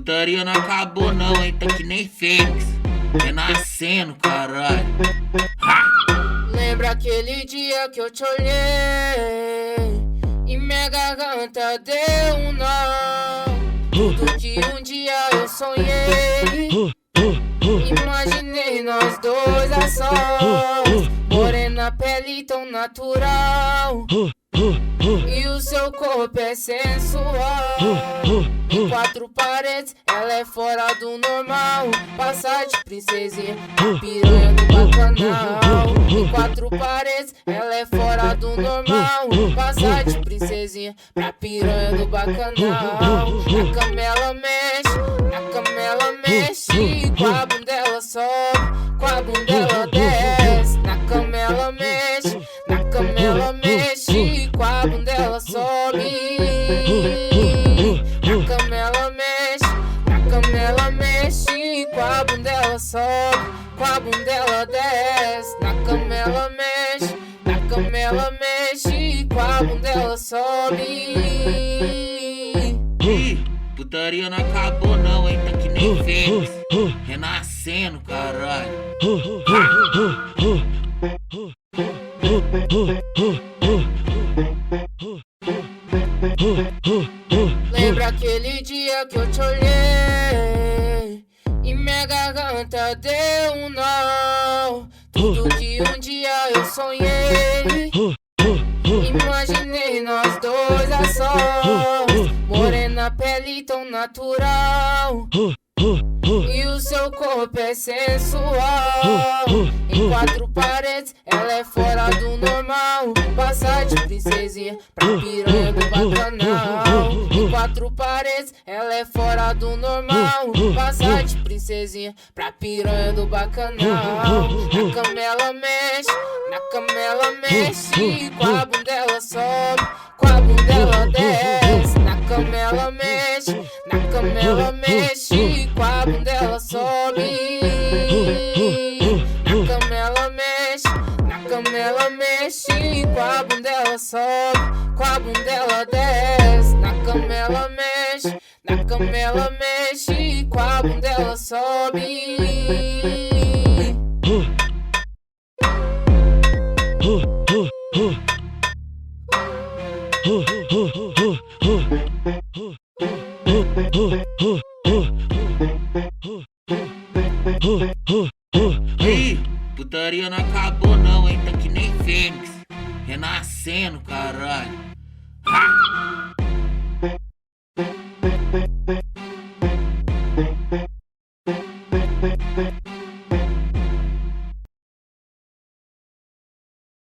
Putaria não acabou não, hein? Tá que nem Fênix, renascendo, caralho. Ha! Lembra aquele dia que eu te olhei e minha garganta deu um nó? Tudo que um dia eu sonhei, imaginei nós dois a sós, morena, pele tão natural, e o seu corpo é sensual. Em quatro paredes, ela é fora do normal. Passar de princesinha, piranha do bacanal. Em quatro paredes, ela é fora do normal. Passar de princesinha pra piranha do bacanal. Na cama ela mexe, na cama ela mexe. Com a bunda ela sobe, com a bunda ela desce. Na cama ela mexe, na cama ela mexe. Com a bunda ela sobe. Na cama ela mexe, na cama ela mexe. Com a bunda ela sobe, com a bunda ela desce. Na cama ela mexe, na cama ela mexe. Com a bunda ela sobe. Ih, putaria não acabou não, hein? Tá que nem Fênix, renascendo, caralho. Lembra aquele dia que eu te olhei e minha garganta deu um nó? Tudo que um dia eu sonhei, imaginei nós dois a sós, morena, pele tão natural, e o seu corpo é sensual. Em quatro paredes, ela é fora do normal. Passar de princesinha pra piranha do bacanal. Em quatro paredes, ela é fora do normal. Passar de princesinha pra piranha do bacanal. Na cama ela mexe, na cama ela mexe. Com a bunda ela sobe, com a bunda ela desce. Na cama ela mexe, na cama ela mexe. Com a bunda ela sobe. Na cama ela mexe, na cama ela mexe. Com a bunda ela sobe, com a bunda ela desce. Na cama ela mexe, na cama ela mexe. Com a bunda ela sobe. Ih, putaria não acabou não, hein? Tá que nem Fênix, renascendo, caralho. Ha!